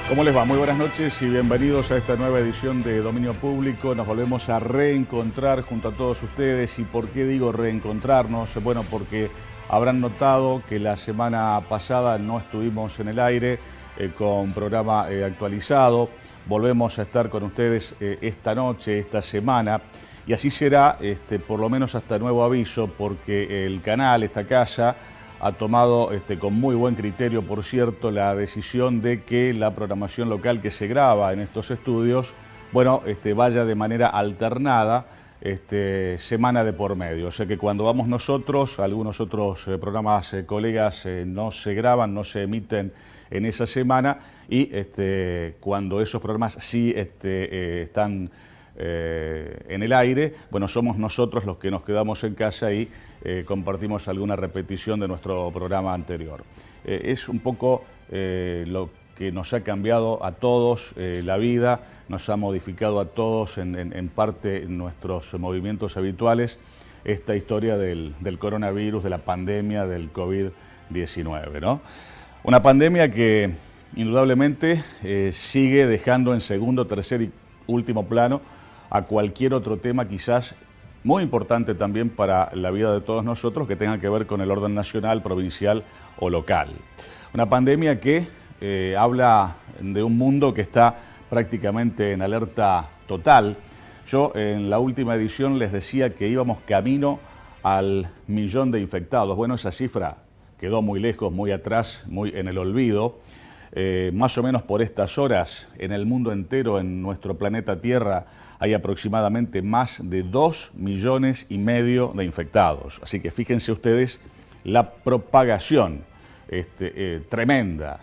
¿Cómo les va? Muy buenas noches y bienvenidos a esta nueva edición de Dominio Público. Nos volvemos a reencontrar junto a todos ustedes. ¿Y por qué digo reencontrarnos? Bueno, porque habrán notado que la semana pasada no estuvimos en el aire con programa actualizado. Volvemos a estar con ustedes esta noche, esta semana. Y así será, por lo menos hasta nuevo aviso, porque el canal, esta casa, ha tomado con muy buen criterio, por cierto, la decisión de que la programación local que se graba en estos estudios, bueno, vaya de manera alternada, semana de por medio. O sea que cuando vamos nosotros, algunos otros programas colegas no se graban, no se emiten en esa semana, y cuando esos programas sí están en el aire, bueno, somos nosotros los que nos quedamos en casa y compartimos alguna repetición de nuestro programa anterior. Es un poco lo que nos ha cambiado a todos la vida, nos ha modificado a todos en parte nuestros movimientos habituales, esta historia del coronavirus, de la pandemia del COVID-19, ¿no? Una pandemia que indudablemente sigue dejando en segundo, tercer y último plano a cualquier otro tema quizás muy importante también para la vida de todos nosotros que tenga que ver con el orden nacional, provincial o local. Una pandemia que habla de un mundo que está prácticamente en alerta total. Yo en la última edición les decía que íbamos camino al 1.000.000 de infectados. Bueno, esa cifra quedó muy lejos, muy atrás, muy en el olvido. Más o menos por estas horas, en el mundo entero, en nuestro planeta Tierra, hay aproximadamente más de 2,5 millones de infectados. Así que fíjense ustedes la propagación tremenda,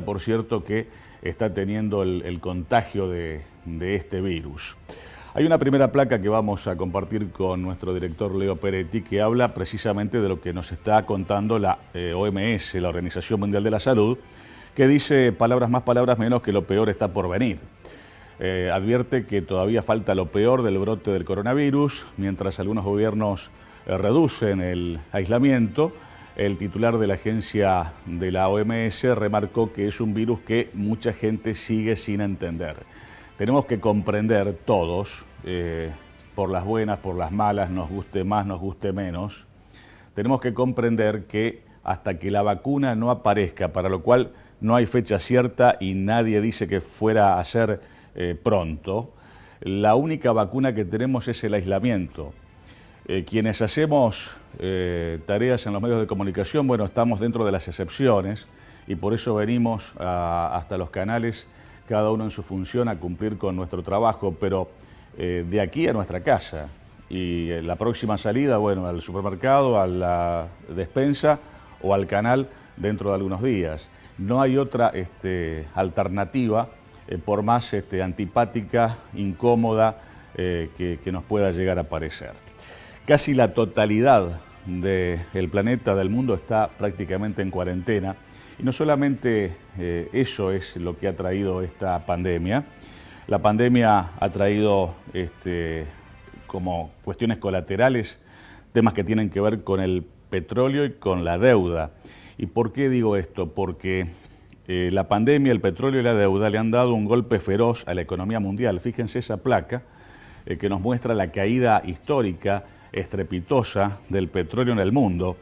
por cierto, que está teniendo el contagio de este virus. Hay una primera placa que vamos a compartir con nuestro director Leo Peretti que habla precisamente de lo que nos está contando la OMS, la Organización Mundial de la Salud, que dice palabras más, palabras menos, que lo peor está por venir. Advierte que todavía falta lo peor del brote del coronavirus, mientras algunos gobiernos reducen el aislamiento. El titular de la agencia de la OMS remarcó que es un virus que mucha gente sigue sin entender. Tenemos que comprender todos, por las buenas, por las malas, nos guste más, nos guste menos, tenemos que comprender que hasta que la vacuna no aparezca, para lo cual no hay fecha cierta y nadie dice que fuera a ser pronto, la única vacuna que tenemos es el aislamiento. Quienes hacemos tareas en los medios de comunicación, bueno, estamos dentro de las excepciones y por eso venimos hasta los canales, cada uno en su función, a cumplir con nuestro trabajo, pero de aquí a nuestra casa y la próxima salida, bueno, al supermercado, a la despensa o al canal dentro de algunos días. No hay otra alternativa, por más antipática, incómoda que nos pueda llegar a parecer. Casi la totalidad del planeta, del mundo, está prácticamente en cuarentena. Y no solamente eso es lo que ha traído esta pandemia. La pandemia ha traído como cuestiones colaterales temas que tienen que ver con el petróleo y con la deuda. ¿Y por qué digo esto? Porque la pandemia, el petróleo y la deuda le han dado un golpe feroz a la economía mundial. Fíjense esa placa que nos muestra la caída histórica, estrepitosa del petróleo en el mundo.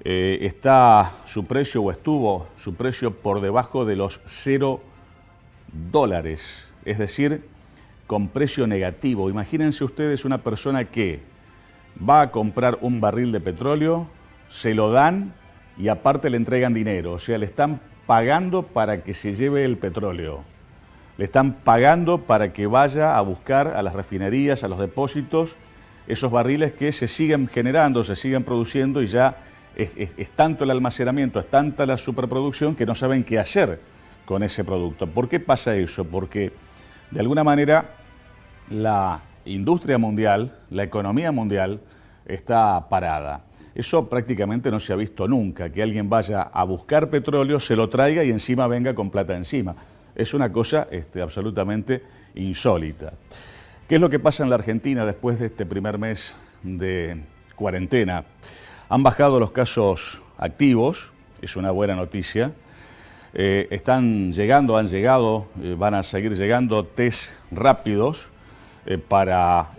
Está su precio, o estuvo su precio, por debajo de los $0, es decir, con precio negativo. Imagínense ustedes una persona que va a comprar un barril de petróleo, se lo dan y aparte le entregan dinero, o sea, le están pagando para que se lleve el petróleo. Le están pagando para que vaya a buscar a las refinerías, a los depósitos, esos barriles que se siguen generando, se siguen produciendo y ya es tanto el almacenamiento, es tanta la superproducción que no saben qué hacer con ese producto. ¿Por qué pasa eso? Porque de alguna manera la industria mundial, la economía mundial está parada. Eso prácticamente no se ha visto nunca, que alguien vaya a buscar petróleo, se lo traiga y encima venga con plata encima. Es una cosa absolutamente insólita. ¿Qué es lo que pasa en la Argentina después de este primer mes de cuarentena? Han bajado los casos activos, es una buena noticia. Están llegando, han llegado, van a seguir llegando test rápidos para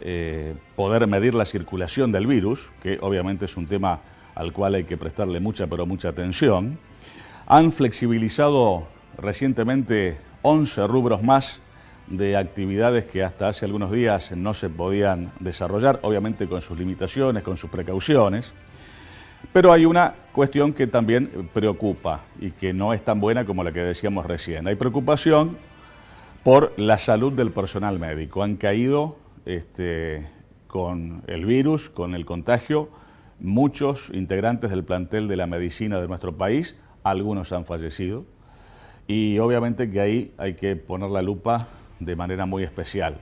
poder medir la circulación del virus, que obviamente es un tema al cual hay que prestarle mucha, pero mucha atención. Han flexibilizado recientemente 11 rubros más de actividades que hasta hace algunos días no se podían desarrollar, obviamente con sus limitaciones, con sus precauciones. Pero hay una cuestión que también preocupa y que no es tan buena como la que decíamos recién. Hay preocupación por la salud del personal médico. Han caído con el virus, con el contagio, muchos integrantes del plantel de la medicina de nuestro país. Algunos han fallecido y obviamente que ahí hay que poner la lupa de manera muy especial,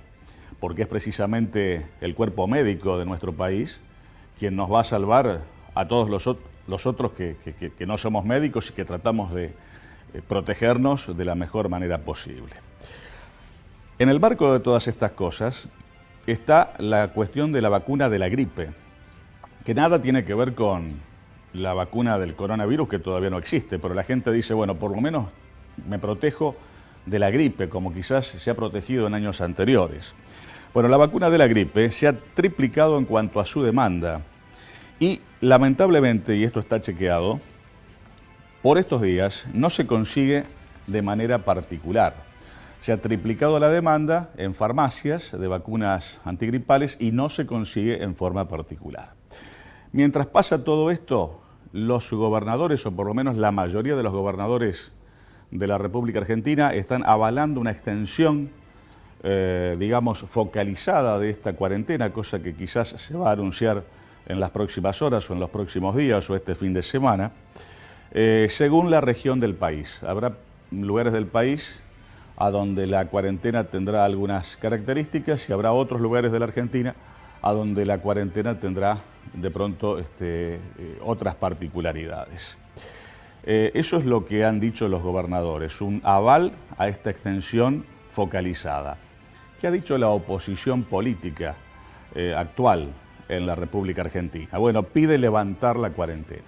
porque es precisamente el cuerpo médico de nuestro país quien nos va a salvar a todos los otros que no somos médicos y que tratamos de protegernos de la mejor manera posible. En el marco de todas estas cosas está la cuestión de la vacuna de la gripe, que nada tiene que ver con la vacuna del coronavirus, que todavía no existe, pero la gente dice, bueno, por lo menos me protejo de la gripe, como quizás se ha protegido en años anteriores. Bueno, la vacuna de la gripe se ha triplicado en cuanto a su demanda y lamentablemente, y esto está chequeado, por estos días no se consigue de manera particular. Se ha triplicado la demanda en farmacias de vacunas antigripales y no se consigue en forma particular. Mientras pasa todo esto, los gobernadores, o por lo menos la mayoría de los gobernadores de la República Argentina, están avalando una extensión, digamos, focalizada de esta cuarentena, cosa que quizás se va a anunciar en las próximas horas o en los próximos días o este fin de semana, según la región del país. Habrá lugares del país a donde la cuarentena tendrá algunas características y habrá otros lugares de la Argentina a donde la cuarentena tendrá de pronto otras particularidades. Eso es lo que han dicho los gobernadores, un aval a esta extensión focalizada. ¿Qué ha dicho la oposición política actual en la República Argentina? Bueno, pide levantar la cuarentena.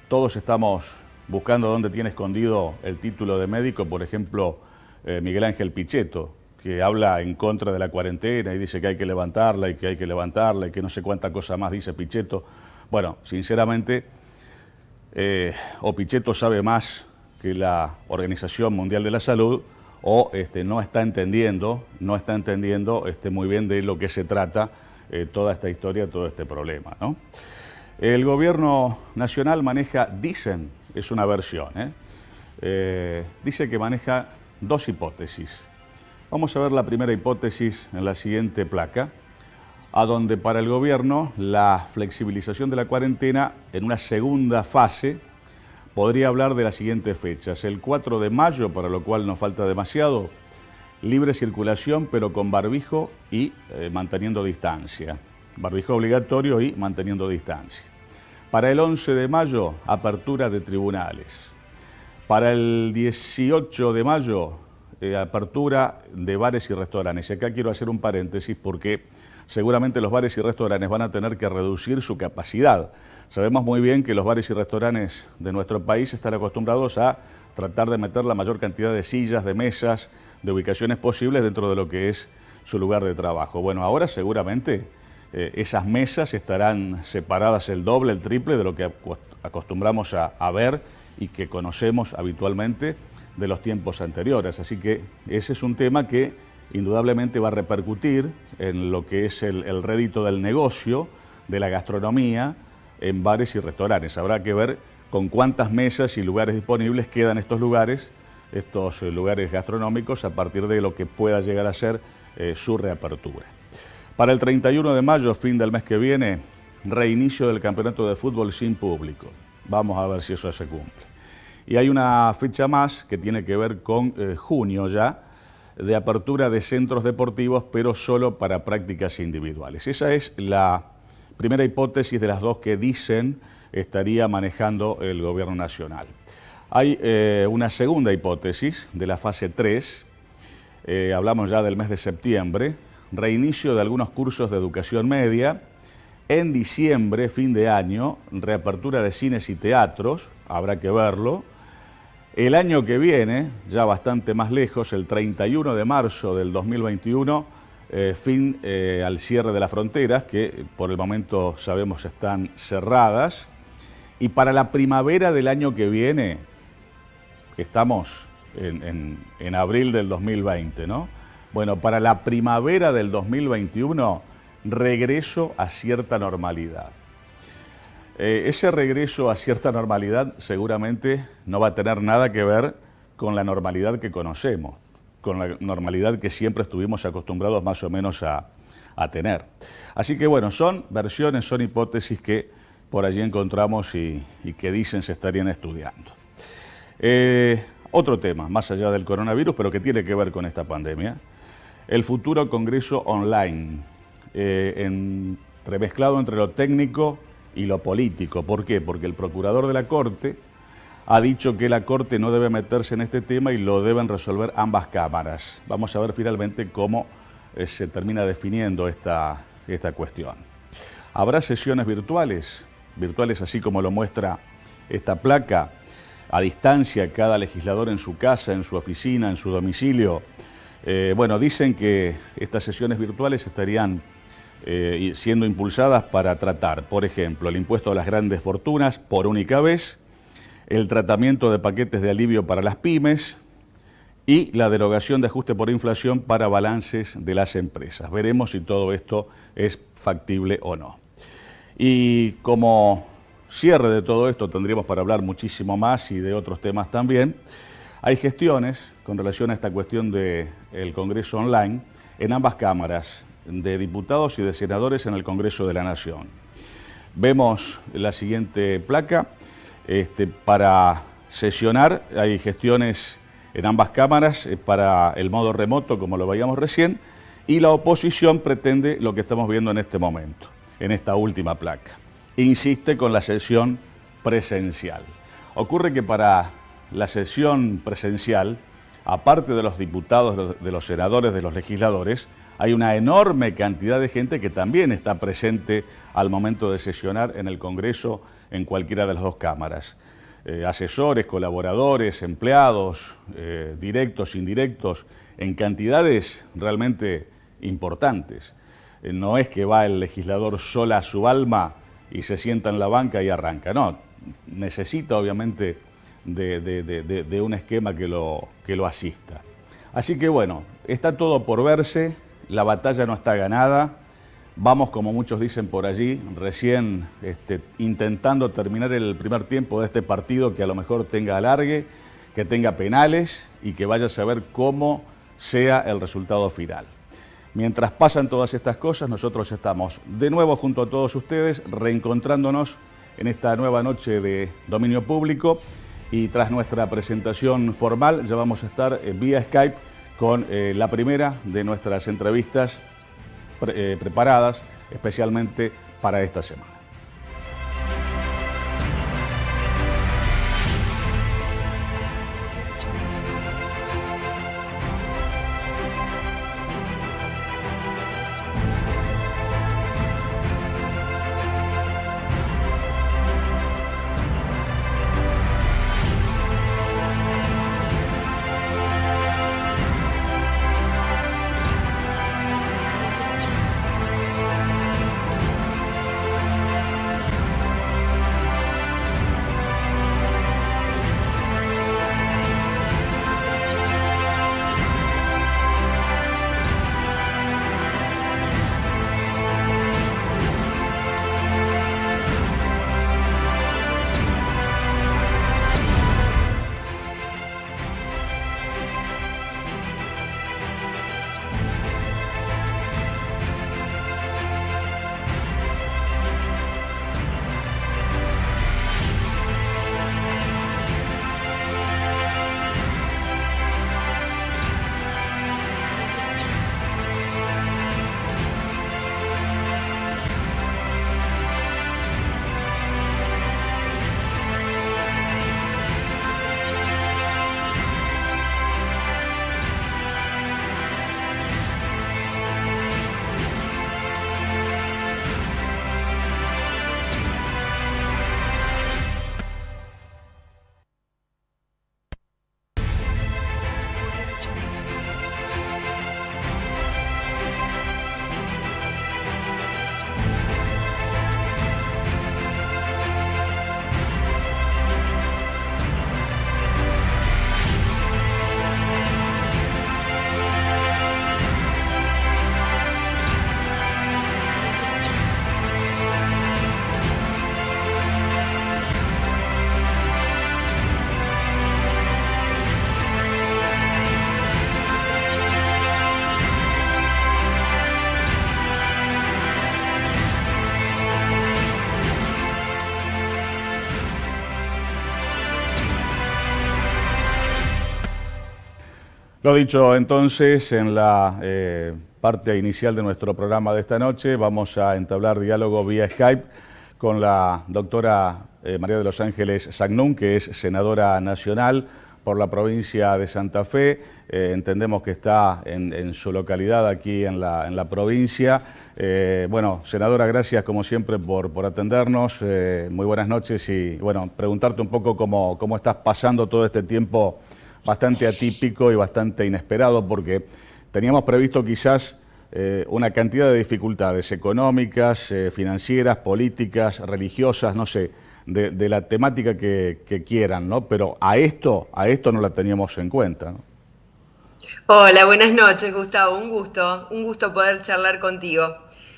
Todos estamos buscando dónde tiene escondido el título de médico, por ejemplo, Miguel Ángel Pichetto, que habla en contra de la cuarentena y dice que hay que levantarla y que hay que levantarla y que no sé cuánta cosa más dice Pichetto. Bueno, sinceramente, o Pichetto sabe más que la Organización Mundial de la Salud o no está entendiendo muy bien de lo que se trata toda esta historia, todo este problema, ¿no? El gobierno nacional maneja, dicen, es una versión, dice que maneja dos hipótesis. Vamos a ver la primera hipótesis en la siguiente placa, a donde para el gobierno la flexibilización de la cuarentena en una segunda fase podría hablar de las siguientes fechas. El 4 de mayo, para lo cual no falta demasiado, libre circulación pero con barbijo y manteniendo distancia. Barbijo obligatorio y manteniendo distancia. Para el 11 de mayo, apertura de tribunales. Para el 18 de mayo, apertura de bares y restaurantes. Y acá quiero hacer un paréntesis porque seguramente los bares y restaurantes van a tener que reducir su capacidad. Sabemos muy bien que los bares y restaurantes de nuestro país están acostumbrados a tratar de meter la mayor cantidad de sillas, de mesas, de ubicaciones posibles dentro de lo que es su lugar de trabajo. Bueno, ahora seguramente esas mesas estarán separadas el doble, el triple de lo que acostumbramos a ver y que conocemos habitualmente de los tiempos anteriores. Así que ese es un tema que indudablemente va a repercutir en lo que es el rédito del negocio, de la gastronomía, en bares y restaurantes. Habrá que ver con cuántas mesas y lugares disponibles quedan estos lugares gastronómicos a partir de lo que pueda llegar a ser su reapertura. Para el 31 de mayo, fin del mes que viene, reinicio del campeonato de fútbol sin público. Vamos a ver si eso se cumple. Y hay una fecha más que tiene que ver con junio ya, de apertura de centros deportivos, pero solo para prácticas individuales. Esa es la primera hipótesis de las dos que dicen estaría manejando el gobierno nacional. Hay una segunda hipótesis de la fase 3, hablamos ya del mes de septiembre, reinicio de algunos cursos de educación media. En diciembre, fin de año, reapertura de cines y teatros, habrá que verlo. El año que viene, ya bastante más lejos, el 31 de marzo del 2021, fin al cierre de las fronteras, que por el momento sabemos están cerradas. Y para la primavera del año que viene, estamos en abril del 2020, ¿no? Bueno, para la primavera del 2021, regreso a cierta normalidad. Ese regreso a cierta normalidad seguramente no va a tener nada que ver con la normalidad que conocemos, con la normalidad que siempre estuvimos acostumbrados más o menos a tener. Así que bueno, son versiones, son hipótesis que por allí encontramos y que dicen se estarían estudiando. Otro tema, más allá del coronavirus, pero que tiene que ver con esta pandemia, el futuro Congreso online, remezclado entre lo técnico y lo político. ¿Por qué? Porque el procurador de la Corte ha dicho que la Corte no debe meterse en este tema y lo deben resolver ambas cámaras. Vamos a ver finalmente cómo se termina definiendo esta cuestión. ¿Habrá sesiones virtuales? Virtuales así como lo muestra esta placa, a distancia, cada legislador en su casa, en su oficina, en su domicilio. Bueno, dicen que estas sesiones virtuales estarían siendo impulsadas para tratar, por ejemplo, el impuesto a las grandes fortunas por única vez, el tratamiento de paquetes de alivio para las pymes y la derogación de ajuste por inflación para balances de las empresas. Veremos si todo esto es factible o no. Y como cierre de todo esto, tendríamos para hablar muchísimo más y de otros temas también. Hay gestiones con relación a esta cuestión del Congreso online en ambas cámaras, de diputados y de senadores en el Congreso de la Nación. Vemos la siguiente placa. Para sesionar hay gestiones en ambas cámaras para el modo remoto, como lo veíamos recién, y la oposición pretende lo que estamos viendo en este momento, en esta última placa. Insiste con la sesión presencial. Ocurre que para la sesión presencial, aparte de los diputados, de los senadores, de los legisladores, hay una enorme cantidad de gente que también está presente al momento de sesionar en el Congreso en cualquiera de las dos cámaras. Asesores, colaboradores, empleados, directos, indirectos, en cantidades realmente importantes. No es que va el legislador sola a su alma y se sienta en la banca y arranca, no. Necesita obviamente de un esquema que lo asista. Así que bueno, está todo por verse, la batalla no está ganada, vamos, como muchos dicen por allí, recién intentando terminar el primer tiempo de este partido que a lo mejor tenga alargue, que tenga penales y que vaya a saber cómo sea el resultado final. Mientras pasan todas estas cosas, nosotros estamos de nuevo junto a todos ustedes, reencontrándonos en esta nueva noche de dominio público. Y tras nuestra presentación formal, ya vamos a estar vía Skype con la primera de nuestras entrevistas preparadas especialmente para esta semana. Lo dicho, entonces, en la parte inicial de nuestro programa de esta noche vamos a entablar diálogo vía Skype con la doctora María de los Ángeles Sagnún, que es senadora nacional por la provincia de Santa Fe. Entendemos que está en su localidad aquí en la provincia. Bueno, senadora, gracias como siempre por atendernos. Muy buenas noches y bueno, preguntarte un poco cómo estás pasando todo este tiempo bastante atípico y bastante inesperado, porque teníamos previsto quizás una cantidad de dificultades económicas, financieras, políticas, religiosas, no sé, de la temática que quieran, ¿no? Pero a esto no la teníamos en cuenta, ¿no? Hola, buenas noches, Gustavo. Un gusto poder charlar contigo.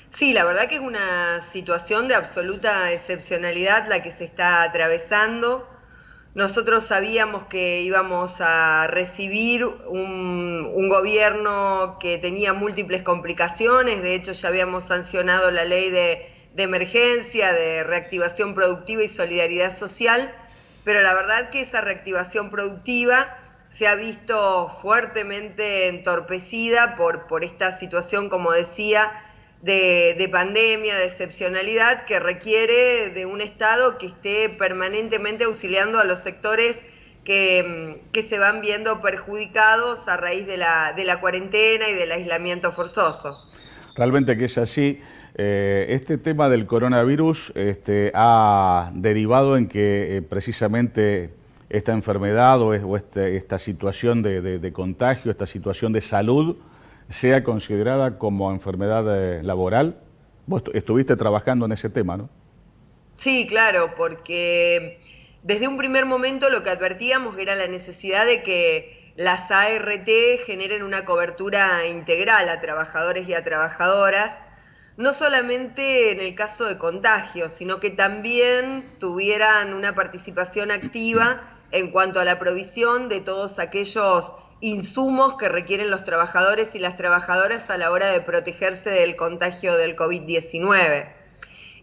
Sí, la verdad que es una situación de absoluta excepcionalidad la que se está atravesando. Nosotros sabíamos que íbamos a recibir un gobierno que tenía múltiples complicaciones. De hecho, ya habíamos sancionado la ley de emergencia, de reactivación productiva y solidaridad social, pero la verdad que esa reactivación productiva se ha visto fuertemente entorpecida por esta situación, como decía, de pandemia, de excepcionalidad, que requiere de un Estado que esté permanentemente auxiliando a los sectores que se van viendo perjudicados a raíz de la cuarentena y del aislamiento forzoso. Realmente que es así. Este tema del coronavirus ha derivado en que precisamente esta enfermedad o esta situación de contagio, esta situación de salud, sea considerada como enfermedad laboral. Vos estuviste trabajando en ese tema, ¿no? Sí, claro, porque desde un primer momento lo que advertíamos era la necesidad de que las ART generen una cobertura integral a trabajadores y a trabajadoras, no solamente en el caso de contagio, sino que también tuvieran una participación activa en cuanto a la provisión de todos aquellos insumos que requieren los trabajadores y las trabajadoras a la hora de protegerse del contagio del COVID-19.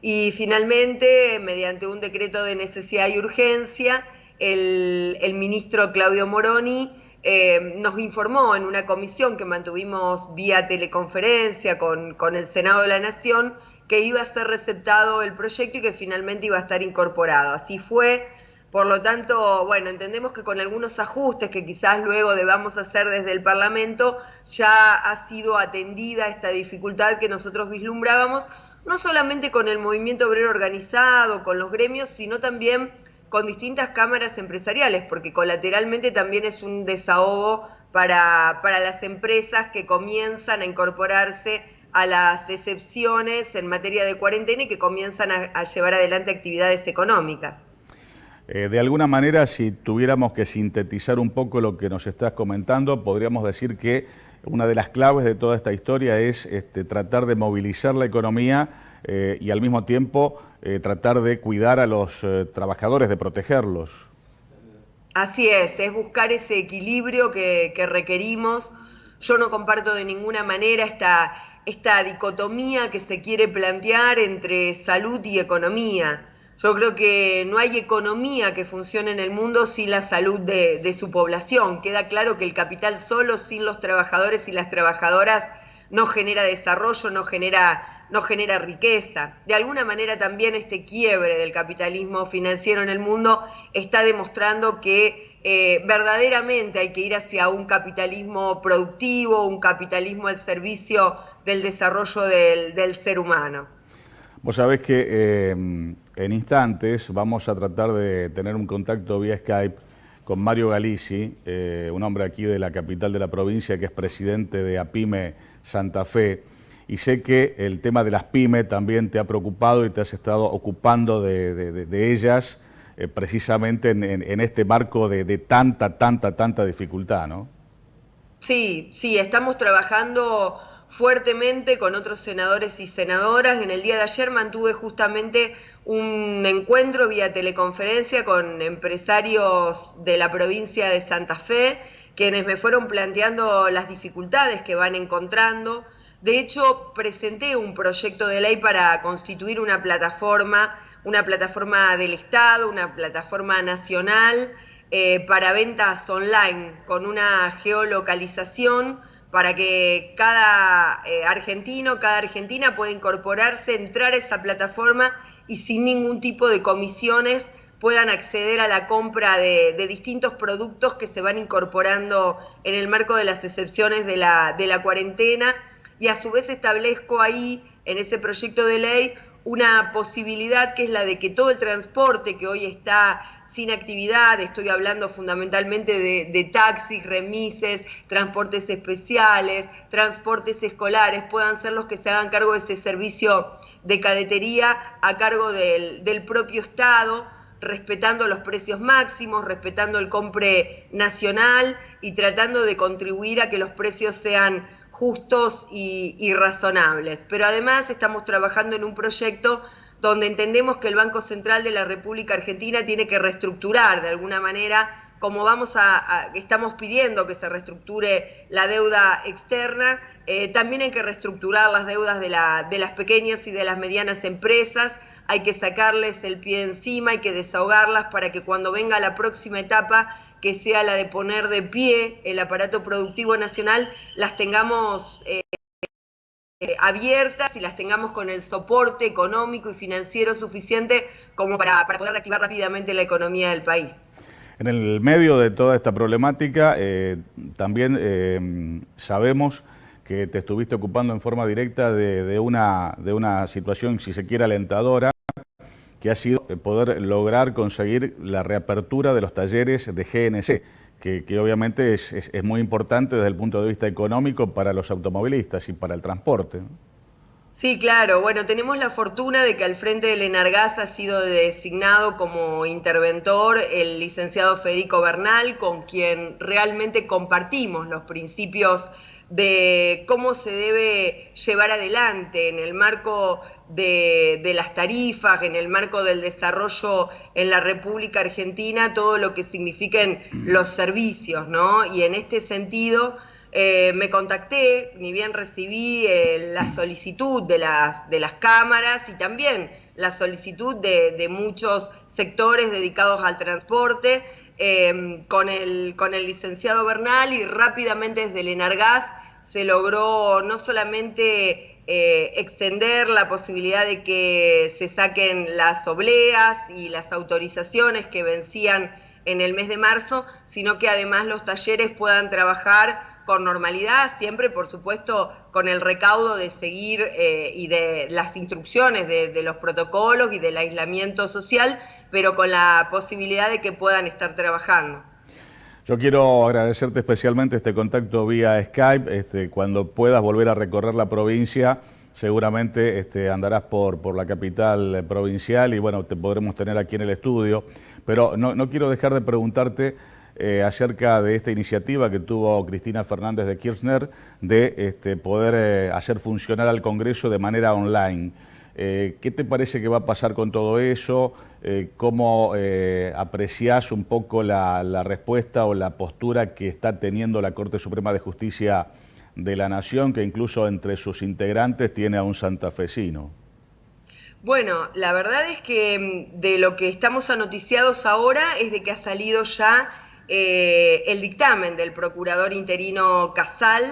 Y finalmente, mediante un decreto de necesidad y urgencia, el ministro Claudio Moroni nos informó en una comisión que mantuvimos vía teleconferencia con el Senado de la Nación que iba a ser receptado el proyecto y que finalmente iba a estar incorporado. Así fue. Por lo tanto, bueno, entendemos que con algunos ajustes que quizás luego debamos hacer desde el Parlamento, ya ha sido atendida esta dificultad que nosotros vislumbrábamos, no solamente con el movimiento obrero organizado, con los gremios, sino también con distintas cámaras empresariales, porque colateralmente también es un desahogo para las empresas que comienzan a incorporarse a las excepciones en materia de cuarentena y que comienzan a llevar adelante actividades económicas. De alguna manera, si tuviéramos que sintetizar un poco lo que nos estás comentando, podríamos decir que una de las claves de toda esta historia es tratar de movilizar la economía y al mismo tiempo tratar de cuidar a los trabajadores, de protegerlos. Así es buscar ese equilibrio que requerimos. Yo no comparto de ninguna manera esta dicotomía que se quiere plantear entre salud y economía. Yo creo que no hay economía que funcione en el mundo sin la salud de su población. Queda claro que el capital solo, sin los trabajadores y las trabajadoras, no genera desarrollo, no genera riqueza. De alguna manera también este quiebre del capitalismo financiero en el mundo está demostrando que verdaderamente hay que ir hacia un capitalismo productivo, un capitalismo al servicio del desarrollo del ser humano. Vos sabés que en instantes vamos a tratar de tener un contacto vía Skype con Mario Galizzi, un hombre aquí de la capital de la provincia que es presidente de APYME Santa Fe. Y sé que el tema de las pymes también te ha preocupado y te has estado ocupando de ellas precisamente en este marco de tanta dificultad, ¿no? Sí, estamos trabajando fuertemente con otros senadores y senadoras. En el día de ayer mantuve justamente un encuentro vía teleconferencia con empresarios de la provincia de Santa Fe, quienes me fueron planteando las dificultades que van encontrando. De hecho, presenté un proyecto de ley para constituir una plataforma del Estado, una plataforma nacional para ventas online con una geolocalización para que cada argentino, cada argentina pueda incorporarse, entrar a esa plataforma y sin ningún tipo de comisiones puedan acceder a la compra de distintos productos que se van incorporando en el marco de las excepciones de la cuarentena, y a su vez establezco ahí, en ese proyecto de ley, una posibilidad que es la de que todo el transporte que hoy está sin actividad, estoy hablando fundamentalmente de taxis, remises, transportes especiales, transportes escolares, puedan ser los que se hagan cargo de ese servicio de cadetería a cargo del propio Estado, respetando los precios máximos, respetando el compre nacional y tratando de contribuir a que los precios sean justos y razonables. Pero además estamos trabajando en un proyecto donde entendemos que el Banco Central de la República Argentina tiene que reestructurar de alguna manera, como estamos pidiendo que se reestructure la deuda externa, también hay que reestructurar las deudas de las pequeñas y de las medianas empresas. Hay que sacarles el pie de encima, hay que desahogarlas para que cuando venga la próxima etapa, que sea la de poner de pie el aparato productivo nacional, las tengamos abiertas y las tengamos con el soporte económico y financiero suficiente como para poder reactivar rápidamente la economía del país. En el medio de toda esta problemática, también sabemos que te estuviste ocupando en forma directa de una situación, si se quiere, alentadora, que ha sido poder lograr conseguir la reapertura de los talleres de GNC, que obviamente es muy importante desde el punto de vista económico para los automovilistas y para el transporte, ¿no? Sí, claro. Bueno, tenemos la fortuna de que al frente del Enargás ha sido designado como interventor el licenciado Federico Bernal, con quien realmente compartimos los principios de cómo se debe llevar adelante en el marco de las tarifas, en el marco del desarrollo en la República Argentina, todo lo que signifiquen los servicios, ¿no? Y en este sentido me contacté, ni bien recibí la solicitud de las cámaras y también la solicitud de muchos sectores dedicados al transporte, con el licenciado Bernal, y rápidamente desde el Enargás se logró no solamente extender la posibilidad de que se saquen las obleas y las autorizaciones que vencían en el mes de marzo, sino que además los talleres puedan trabajar con normalidad, siempre por supuesto con el recaudo de seguir y de las instrucciones de los protocolos y del aislamiento social, pero con la posibilidad de que puedan estar trabajando. Yo quiero agradecerte especialmente este contacto vía Skype. Cuando puedas volver a recorrer la provincia, seguramente andarás por la capital provincial y bueno, te podremos tener aquí en el estudio. Pero no quiero dejar de preguntarte acerca de esta iniciativa que tuvo Cristina Fernández de Kirchner de poder hacer funcionar al Congreso de manera online. ¿Qué te parece que va a pasar con todo eso? ¿Cómo apreciás un poco la respuesta o la postura que está teniendo la Corte Suprema de Justicia de la Nación, que incluso entre sus integrantes tiene a un santafesino? Bueno, la verdad es que de lo que estamos anoticiados ahora es de que ha salido ya el dictamen del procurador interino Casal.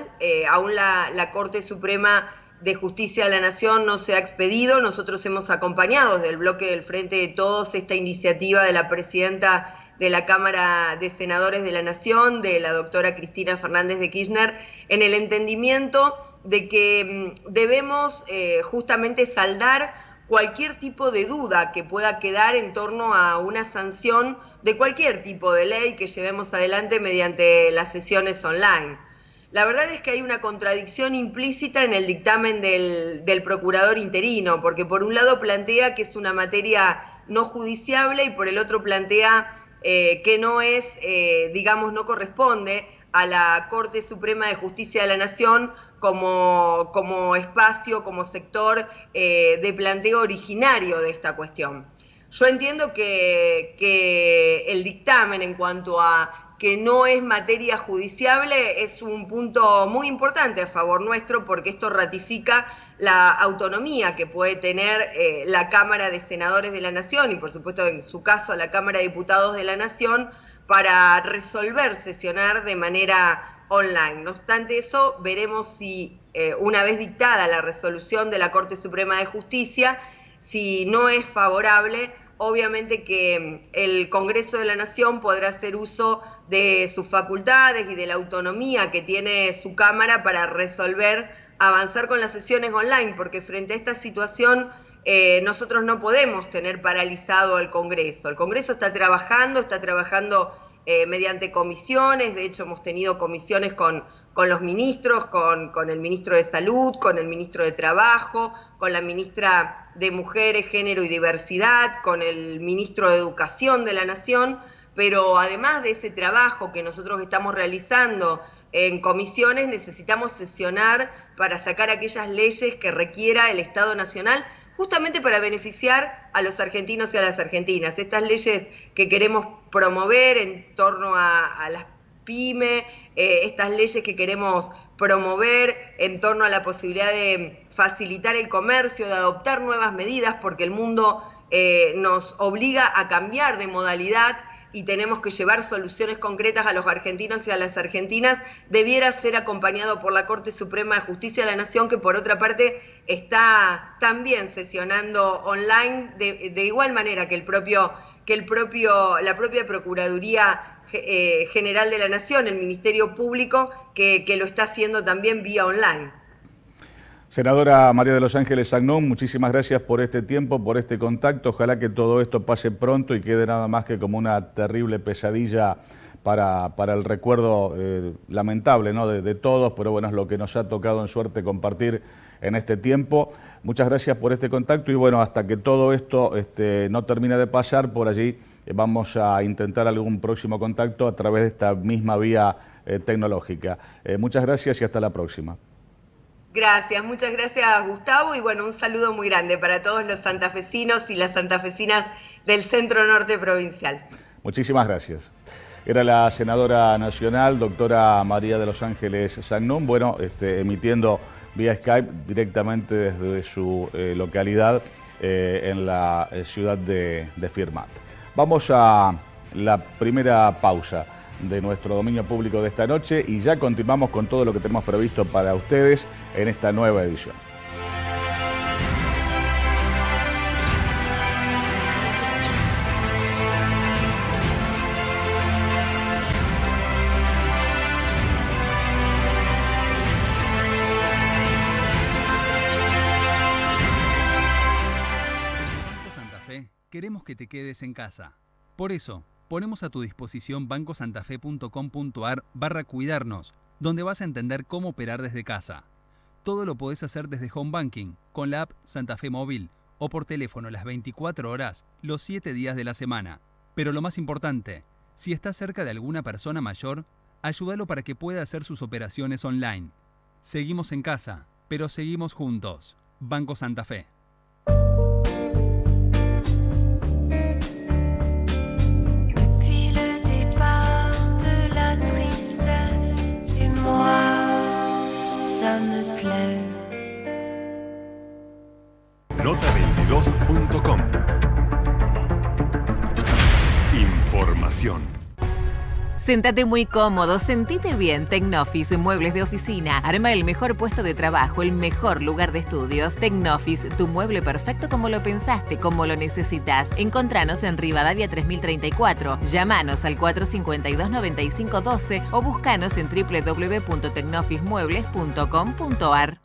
Aún la Corte Suprema de Justicia de la Nación no se ha expedido. Nosotros hemos acompañado desde el bloque del Frente de Todos esta iniciativa de la presidenta de la Cámara de Senadores de la Nación, de la doctora Cristina Fernández de Kirchner, en el entendimiento de que debemos justamente saldar cualquier tipo de duda que pueda quedar en torno a una sanción de cualquier tipo de ley que llevemos adelante mediante las sesiones online. La verdad es que hay una contradicción implícita en el dictamen del procurador interino, porque por un lado plantea que es una materia no judiciable y por el otro plantea que no es, no corresponde a la Corte Suprema de Justicia de la Nación como espacio, como sector de planteo originario de esta cuestión. Yo entiendo que el dictamen en cuanto a que no es materia judiciable es un punto muy importante a favor nuestro, porque esto ratifica la autonomía que puede tener la Cámara de Senadores de la Nación y por supuesto en su caso la Cámara de Diputados de la Nación para resolver, sesionar de manera online. No obstante eso, veremos si una vez dictada la resolución de la Corte Suprema de Justicia, si no es favorable, obviamente que el Congreso de la Nación podrá hacer uso de sus facultades y de la autonomía que tiene su Cámara para resolver, avanzar con las sesiones online, porque frente a esta situación nosotros no podemos tener paralizado al Congreso. El Congreso está trabajando mediante comisiones. De hecho hemos tenido comisiones con los ministros, con el ministro de Salud, con el ministro de Trabajo, con la ministra de Mujeres, Género y Diversidad, con el ministro de Educación de la Nación, pero además de ese trabajo que nosotros estamos realizando en comisiones, necesitamos sesionar para sacar aquellas leyes que requiera el Estado Nacional, justamente para beneficiar a los argentinos y a las argentinas. Estas leyes que queremos promover en torno a las pymes, estas leyes que queremos promover en torno a la posibilidad de facilitar el comercio, de adoptar nuevas medidas, porque el mundo nos obliga a cambiar de modalidad y tenemos que llevar soluciones concretas a los argentinos y a las argentinas, debiera ser acompañado por la Corte Suprema de Justicia de la Nación, que por otra parte está también sesionando online de igual manera que la propia Procuraduría General de la Nación, el Ministerio Público, que lo está haciendo también vía online. Senadora María de los Ángeles Agnón, muchísimas gracias por este tiempo, por este contacto. Ojalá que todo esto pase pronto y quede nada más que como una terrible pesadilla para el recuerdo lamentable, ¿no?, de todos, pero bueno, es lo que nos ha tocado en suerte compartir en este tiempo. Muchas gracias por este contacto y bueno, hasta que todo esto no termine de pasar, por allí vamos a intentar algún próximo contacto a través de esta misma vía tecnológica. Muchas gracias y hasta la próxima. Gracias, muchas gracias Gustavo, y bueno, un saludo muy grande para todos los santafesinos y las santafesinas del Centro Norte Provincial. Muchísimas gracias. Era la senadora nacional, doctora María de los Ángeles Agnón, bueno, emitiendo vía Skype directamente desde su localidad en la ciudad de Firmat. Vamos a la primera pausa de nuestro dominio público de esta noche y ya continuamos con todo lo que tenemos previsto para ustedes en esta nueva edición. Banco Santa Fe, queremos que te quedes en casa. Por eso, ponemos a tu disposición bancosantafe.com.ar/cuidarnos, donde vas a entender cómo operar desde casa. Todo lo podés hacer desde Home Banking, con la app Santa Fe Móvil o por teléfono las 24 horas, los 7 días de la semana. Pero lo más importante, si estás cerca de alguna persona mayor, ayúdalo para que pueda hacer sus operaciones online. Seguimos en casa, pero seguimos juntos. Banco Santa Fe. Nota22.com. Información. Séntate muy cómodo, sentite bien. Tecnofis, muebles de oficina. Arma el mejor puesto de trabajo, el mejor lugar de estudios. Tecnofis, tu mueble perfecto como lo pensaste, como lo necesitas. Encontranos en Rivadavia 3034. Llámanos al 452-9512 o búscanos en www.tecnofismuebles.com.ar.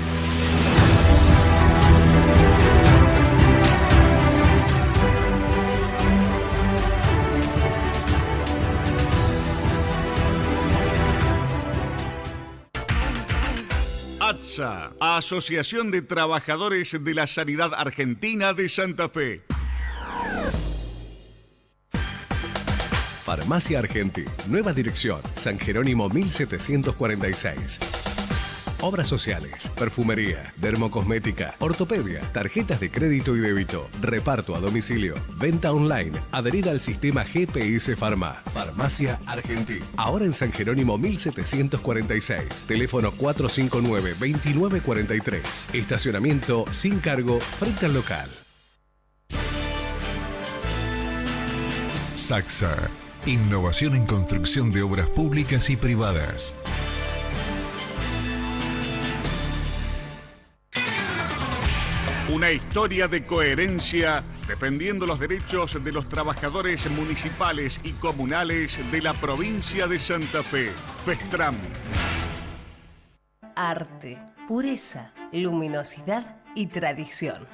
ATSA, Asociación de Trabajadores de la Sanidad Argentina de Santa Fe. Farmacia Argentina, nueva dirección, San Jerónimo 1746. Obras sociales, perfumería, dermocosmética, ortopedia, tarjetas de crédito y débito, reparto a domicilio, venta online, adherida al sistema GPS Pharma. Farmacia Argentina. Ahora en San Jerónimo 1746. Teléfono 459-2943. Estacionamiento sin cargo frente al local. Saxa. Innovación en construcción de obras públicas y privadas. Una historia de coherencia defendiendo los derechos de los trabajadores municipales y comunales de la provincia de Santa Fe. Festram. Arte, pureza, luminosidad y tradición.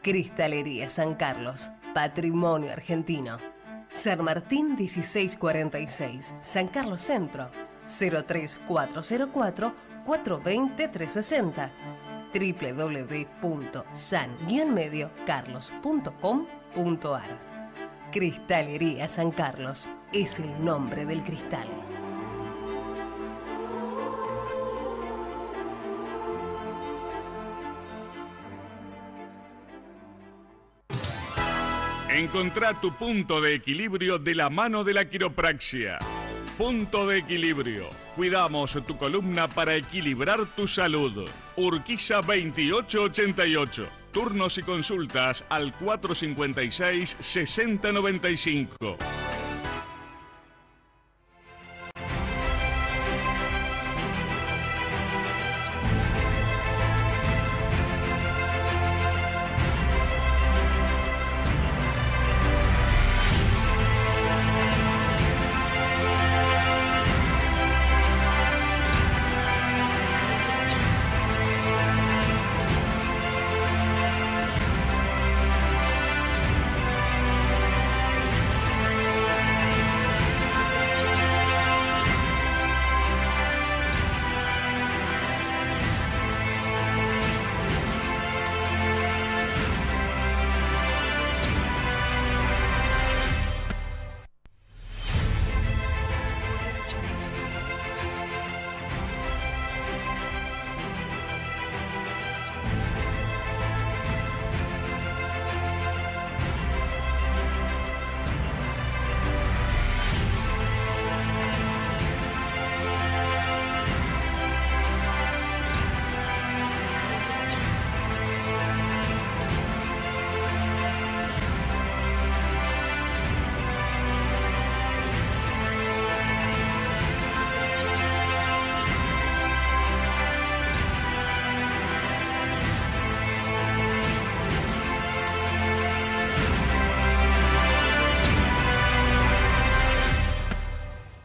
Cristalería San Carlos, patrimonio argentino. San Martín 1646, San Carlos Centro, 03404 420 360. www.san-mediocarlos.com.ar. Cristalería San Carlos es el nombre del cristal. Encontrá tu punto de equilibrio de la mano de la quiropraxia. Punto de equilibrio. Cuidamos tu columna para equilibrar tu salud. Urquiza 2888. Turnos y consultas al 456-6095.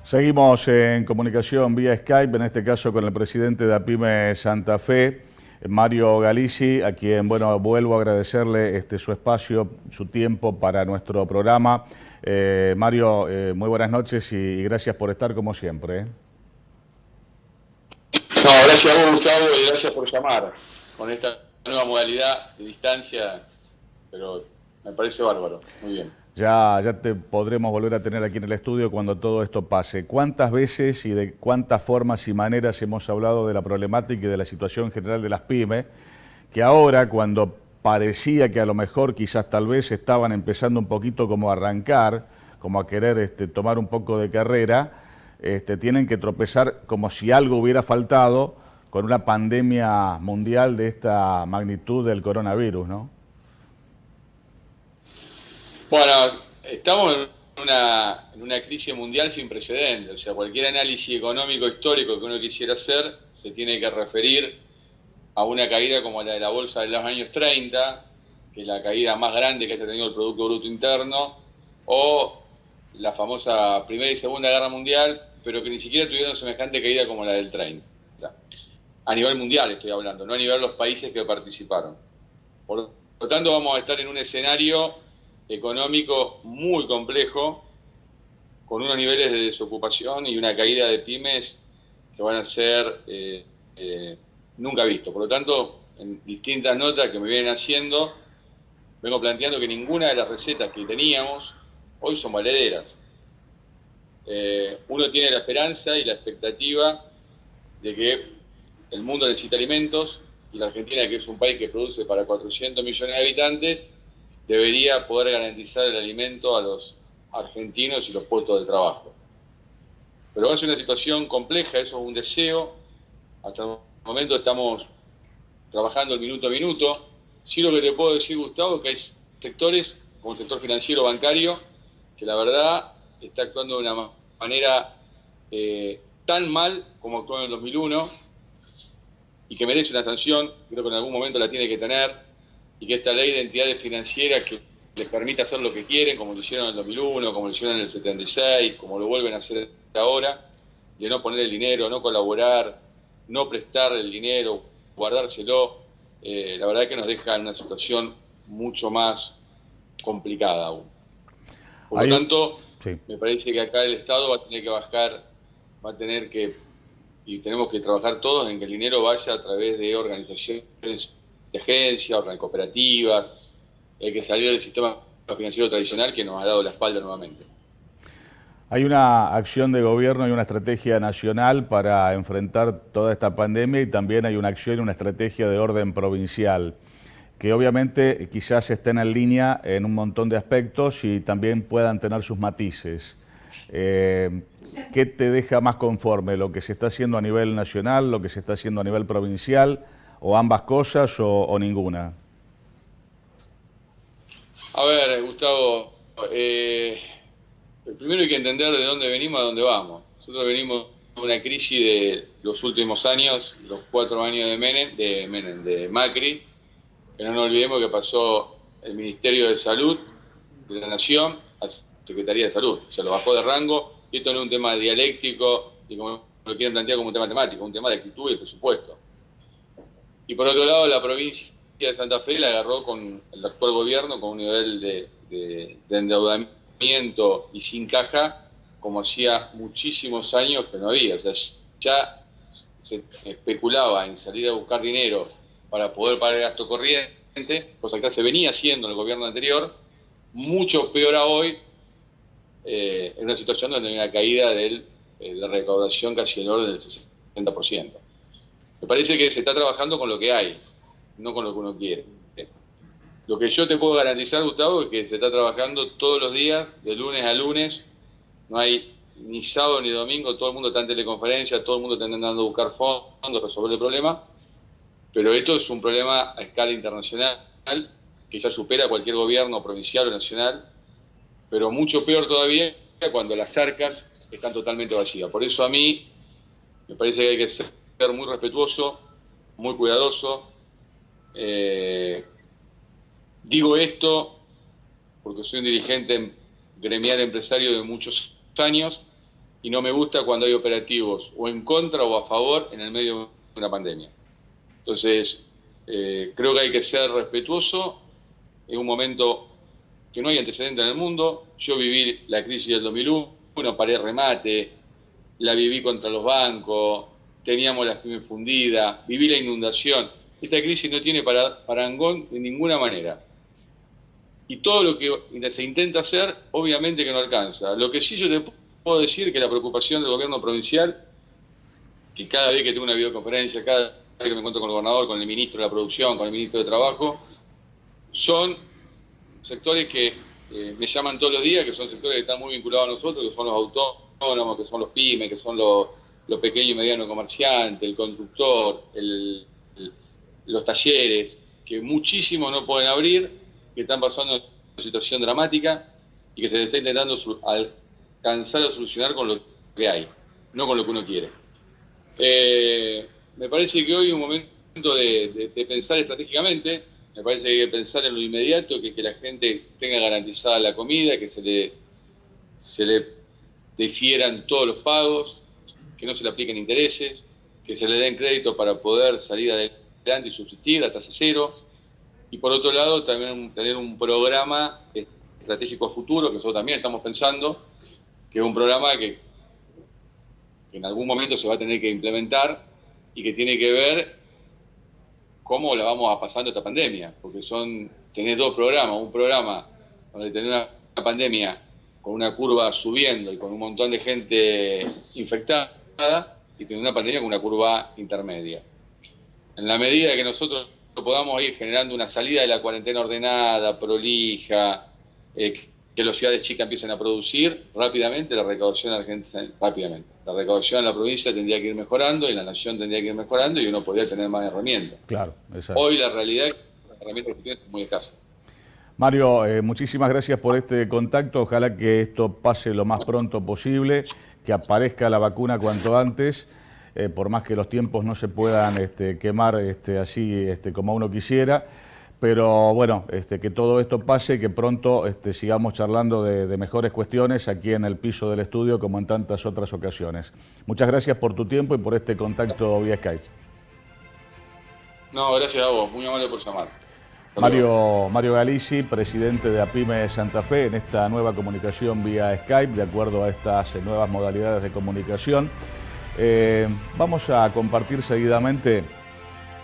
Seguimos en comunicación vía Skype, en este caso con el presidente de APYME Santa Fe, Mario Galizzi, a quien, bueno, vuelvo a agradecerle su espacio, su tiempo para nuestro programa. Mario, muy buenas noches y gracias por estar como siempre. No, gracias a vos, Gustavo, y gracias por llamar con esta nueva modalidad de distancia, pero me parece bárbaro, muy bien. Ya te podremos volver a tener aquí en el estudio cuando todo esto pase. ¿Cuántas veces y de cuántas formas y maneras hemos hablado de la problemática y de la situación general de las pymes, que ahora, cuando parecía que a lo mejor quizás tal vez estaban empezando un poquito como a arrancar, como a querer tomar un poco de carrera, tienen que tropezar como si algo hubiera faltado con una pandemia mundial de esta magnitud del coronavirus, ¿no? Bueno, estamos en una crisis mundial sin precedentes. O sea, cualquier análisis económico histórico que uno quisiera hacer se tiene que referir a una caída como la de la bolsa de los años 30, que es la caída más grande que ha tenido el Producto Bruto Interno, o la famosa Primera y Segunda Guerra Mundial, pero que ni siquiera tuvieron semejante caída como la del 30. A nivel mundial estoy hablando, no a nivel de los países que participaron. Por lo tanto, vamos a estar en un escenario económico muy complejo, con unos niveles de desocupación y una caída de pymes que van a ser nunca vistos. Por lo tanto, en distintas notas que me vienen haciendo, vengo planteando que ninguna de las recetas que teníamos hoy son valederas. Uno tiene la esperanza y la expectativa de que el mundo necesita alimentos y la Argentina, que es un país que produce para 400 millones de habitantes, debería poder garantizar el alimento a los argentinos y los puestos de trabajo. Pero va a ser una situación compleja, eso es un deseo. Hasta el momento estamos trabajando el minuto a minuto. Sí, lo que te puedo decir, Gustavo, es que hay sectores, como el sector financiero bancario, que la verdad está actuando de una manera tan mal como actuó en el 2001 y que merece una sanción, creo que en algún momento la tiene que tener, y que esta ley de entidades financieras que les permite hacer lo que quieren, como lo hicieron en el 2001, como lo hicieron en el 76, como lo vuelven a hacer ahora, de no poner el dinero, no colaborar, no prestar el dinero, guardárselo, la verdad que nos deja en una situación mucho más complicada aún. Por lo tanto, sí, me parece que acá el Estado va a tener que bajar, va a tener que, y tenemos que trabajar todos en que el dinero vaya a través de organizaciones de agencias, de cooperativas, hay que salir del sistema financiero tradicional que nos ha dado la espalda nuevamente. Hay una acción de gobierno y una estrategia nacional para enfrentar toda esta pandemia, y también hay una acción y una estrategia de orden provincial, que obviamente quizás estén en línea en un montón de aspectos y también puedan tener sus matices. ¿Qué te deja más conforme? ¿Lo que se está haciendo a nivel nacional, lo que se está haciendo a nivel provincial, o ambas cosas, o ninguna? A ver, Gustavo, primero hay que entender de dónde venimos a dónde vamos. Nosotros venimos de una crisis de los últimos años, los 4 años de Macri, que no nos olvidemos que pasó el Ministerio de Salud de la Nación a Secretaría de Salud. Se lo bajó de rango, y esto no es un tema dialéctico, y como lo quieren plantear como un tema temático, un tema de actitud y de presupuesto. Y por otro lado, la provincia de Santa Fe la agarró con el actual gobierno con un nivel de endeudamiento y sin caja como hacía muchísimos años que no había. O sea, ya se especulaba en salir a buscar dinero para poder pagar el gasto corriente, cosa que ya se venía haciendo en el gobierno anterior, mucho peor a hoy, en una situación donde hay una caída de la recaudación casi en orden del 60%. Me parece que se está trabajando con lo que hay, no con lo que uno quiere. Lo que yo te puedo garantizar, Gustavo, es que se está trabajando todos los días, de lunes a lunes. No hay ni sábado ni domingo, todo el mundo está en teleconferencia, todo el mundo está intentando buscar fondos, resolver el problema. Pero esto es un problema a escala internacional, que ya supera cualquier gobierno provincial o nacional, pero mucho peor todavía cuando las arcas están totalmente vacías. Por eso a mí me parece que hay que ser muy respetuoso, muy cuidadoso. Digo esto porque soy un dirigente gremial empresario de muchos años y no me gusta cuando hay operativos o en contra o a favor en el medio de una pandemia. Entonces, creo que hay que ser respetuoso. Es un momento que no hay antecedente en el mundo. Yo viví la crisis del 2001, paré remate, la viví contra los bancos, teníamos las pymes fundidas, viví la inundación. Esta crisis no tiene parangón de ninguna manera. Y todo lo que se intenta hacer, obviamente que no alcanza. Lo que sí yo te puedo decir es que la preocupación del gobierno provincial, que cada vez que tengo una videoconferencia, cada vez que me encuentro con el gobernador, con el ministro de la Producción, con el ministro de Trabajo, son sectores que me llaman todos los días, que son sectores que están muy vinculados a nosotros, que son los autónomos, que son los pymes, que son los pequeños y medianos comerciantes, el conductor, los talleres, que muchísimos no pueden abrir, que están pasando en una situación dramática y que se les está intentando alcanzar a solucionar con lo que hay, no con lo que uno quiere. Me parece que hoy es un momento de pensar estratégicamente. Me parece que hay que pensar en lo inmediato, que la gente tenga garantizada la comida, que se le difieran todos los pagos, que no se le apliquen intereses, que se le den crédito para poder salir adelante y subsistir a tasa cero. Y por otro lado, también tener un programa estratégico a futuro, que nosotros también estamos pensando, que es un programa que en algún momento se va a tener que implementar y que tiene que ver cómo la vamos a pasando esta pandemia, porque tener dos programas, un programa donde tener una pandemia con una curva subiendo y con un montón de gente infectada, y tener una pandemia con una curva intermedia. En la medida que nosotros podamos ir generando una salida de la cuarentena ordenada, prolija, que las ciudades chicas empiecen a producir rápidamente, la recaudación la recaudación en la provincia tendría que ir mejorando y en la nación tendría que ir mejorando y uno podría tener más herramientas. Claro, exacto. Hoy la realidad es que las herramientas que tienen son muy escasas. Mario, muchísimas gracias por este contacto. Ojalá que esto pase lo más pronto posible, que aparezca la vacuna cuanto antes, por más que los tiempos no se puedan quemar así como uno quisiera. Pero bueno, que todo esto pase y que pronto sigamos charlando de mejores cuestiones aquí en el piso del estudio como en tantas otras ocasiones. Muchas gracias por tu tiempo y por este contacto vía Skype. No, gracias a vos, muy amable por llamar. Mario Galici, presidente de APYME Santa Fe, en esta nueva comunicación vía Skype, de acuerdo a estas nuevas modalidades de comunicación. Vamos a compartir seguidamente,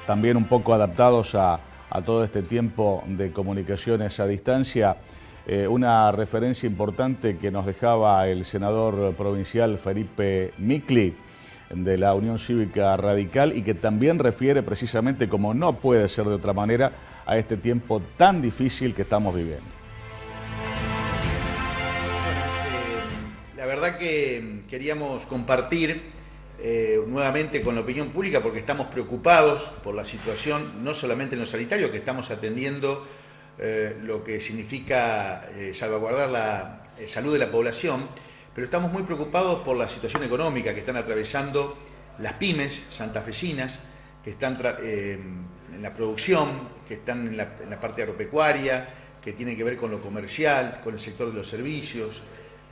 también un poco adaptados a todo este tiempo de comunicaciones a distancia, una referencia importante que nos dejaba el senador provincial Felipe Micli, de la Unión Cívica Radical, y que también refiere precisamente, como no puede ser de otra manera, a este tiempo tan difícil que estamos viviendo. La verdad que queríamos compartir nuevamente con la opinión pública, porque estamos preocupados por la situación, no solamente en lo sanitario, que estamos atendiendo lo que significa salvaguardar la salud de la población, pero estamos muy preocupados por la situación económica que están atravesando las pymes santafesinas, que están en la producción, que están en la parte agropecuaria, que tiene que ver con lo comercial, con el sector de los servicios,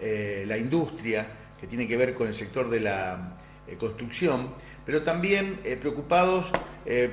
la industria, que tiene que ver con el sector de la construcción, pero también preocupados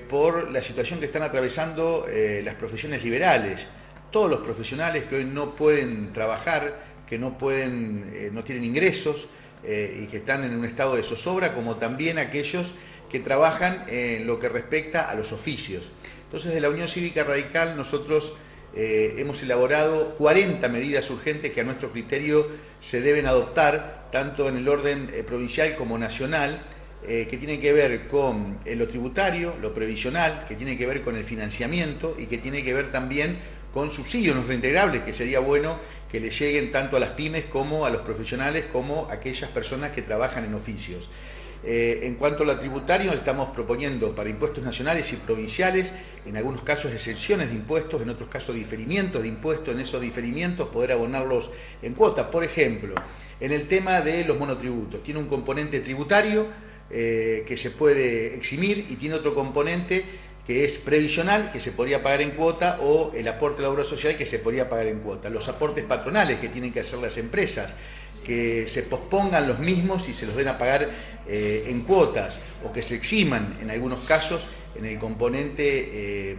por la situación que están atravesando las profesiones liberales, todos los profesionales que hoy no pueden trabajar, que no tienen ingresos y que están en un estado de zozobra, como también aquellos que trabajan en lo que respecta a los oficios. Entonces, de la Unión Cívica Radical nosotros hemos elaborado 40 medidas urgentes que a nuestro criterio se deben adoptar, tanto en el orden provincial como nacional, que tienen que ver con lo tributario, lo previsional, que tiene que ver con el financiamiento y que tiene que ver también con subsidios no reintegrables, que sería bueno que le lleguen tanto a las pymes como a los profesionales, como a aquellas personas que trabajan en oficios. En cuanto a lo tributario, estamos proponiendo para impuestos nacionales y provinciales, en algunos casos exenciones de impuestos, en otros casos diferimientos de impuestos, en esos diferimientos poder abonarlos en cuota. Por ejemplo, en el tema de los monotributos, tiene un componente tributario que se puede eximir y tiene otro componente que es previsional, que se podría pagar en cuota, o el aporte de la obra social, que se podría pagar en cuota. Los aportes patronales que tienen que hacer las empresas, que se pospongan los mismos y se los den a pagar en cuotas, o que se eximan en algunos casos en el componente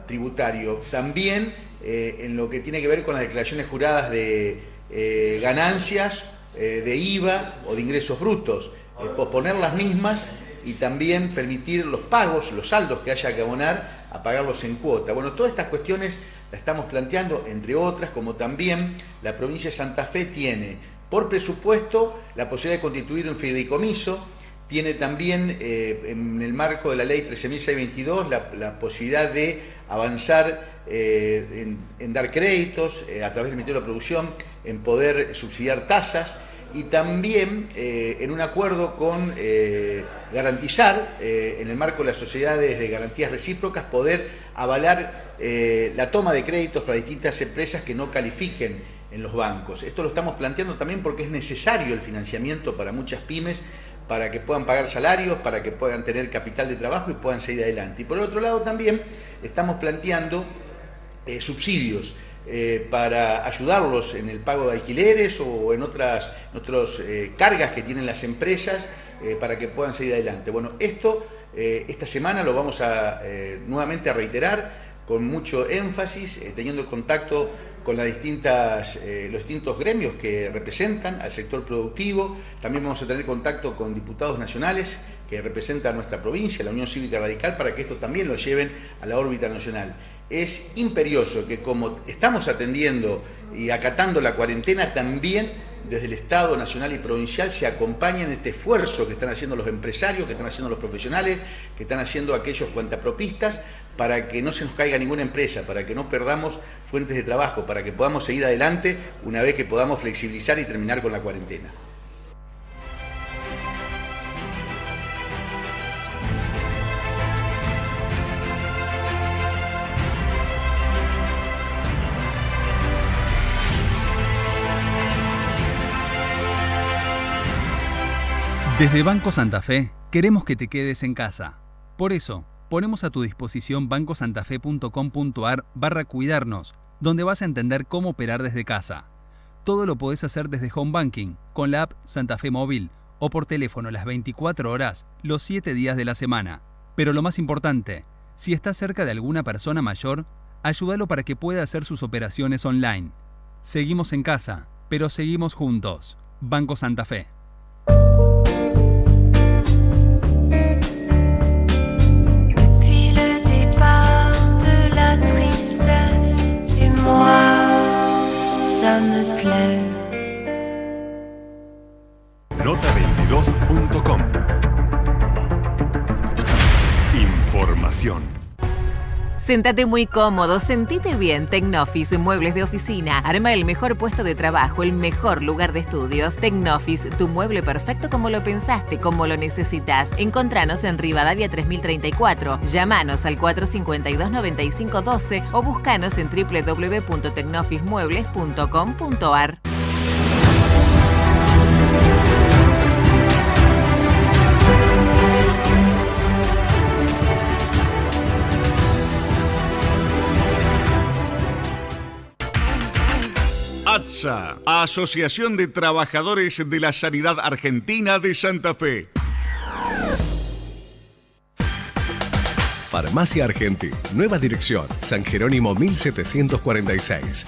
tributario. También en lo que tiene que ver con las declaraciones juradas de ganancias, de IVA o de ingresos brutos, posponer las mismas y también permitir los pagos, los saldos que haya que abonar, a pagarlos en cuota. Bueno, todas estas cuestiones las estamos planteando, entre otras, como también la provincia de Santa Fe tiene por presupuesto la posibilidad de constituir un fideicomiso, tiene también en el marco de la ley 13.622 la posibilidad de avanzar en dar créditos a través del Ministerio de Producción, en poder subsidiar tasas, y también en un acuerdo con garantizar, en el marco de las sociedades de garantías recíprocas, poder avalar la toma de créditos para distintas empresas que no califiquen en los bancos. Esto lo estamos planteando también porque es necesario el financiamiento para muchas pymes, para que puedan pagar salarios, para que puedan tener capital de trabajo y puedan seguir adelante. Y por el otro lado también estamos planteando subsidios para ayudarlos en el pago de alquileres o en otras cargas que tienen las empresas para que puedan seguir adelante. Bueno, esto esta semana lo vamos a nuevamente a reiterar con mucho énfasis, teniendo contacto con los distintos gremios que representan al sector productivo. También vamos a tener contacto con diputados nacionales que representan a nuestra provincia, la Unión Cívica Radical, para que esto también lo lleven a la órbita nacional. Es imperioso que, como estamos atendiendo y acatando la cuarentena, también desde el Estado nacional y provincial se acompañen en este esfuerzo que están haciendo los empresarios, que están haciendo los profesionales, que están haciendo aquellos cuentapropistas, para que no se nos caiga ninguna empresa, para que no perdamos fuentes de trabajo, para que podamos seguir adelante una vez que podamos flexibilizar y terminar con la cuarentena. Desde Banco Santa Fe, queremos que te quedes en casa. Por eso, ponemos a tu disposición bancosantafe.com.ar/cuidarnos, donde vas a entender cómo operar desde casa. Todo lo podés hacer desde Home Banking, con la app Santa Fe Móvil, o por teléfono las 24 horas, los 7 días de la semana. Pero lo más importante, si estás cerca de alguna persona mayor, ayúdalo para que pueda hacer sus operaciones online. Seguimos en casa, pero seguimos juntos. Banco Santa Fe. Nota22.com. Información. Séntate muy cómodo, sentite bien. Tecnofis, muebles de oficina. Arma el mejor puesto de trabajo, el mejor lugar de estudios. Tecnofis, tu mueble perfecto como lo pensaste, como lo necesitas. Encontranos en Rivadavia 3034. Llámanos al 452-9512 o buscanos en www.tecnofismuebles.com.ar. ATSA, Asociación de Trabajadores de la Sanidad Argentina de Santa Fe. Farmacia Argenti, nueva dirección, San Jerónimo 1746.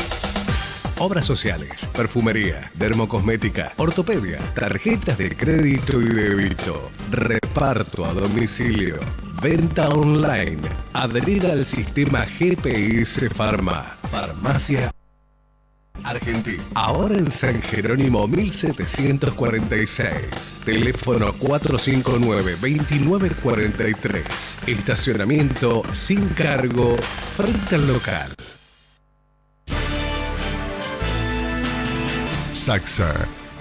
Obras sociales, perfumería, dermocosmética, ortopedia, tarjetas de crédito y débito, reparto a domicilio, venta online, adherir al sistema GPS Pharma. Farmacia Argenti, ahora en San Jerónimo 1746, teléfono 459-2943, estacionamiento sin cargo, frente al local. Saxa,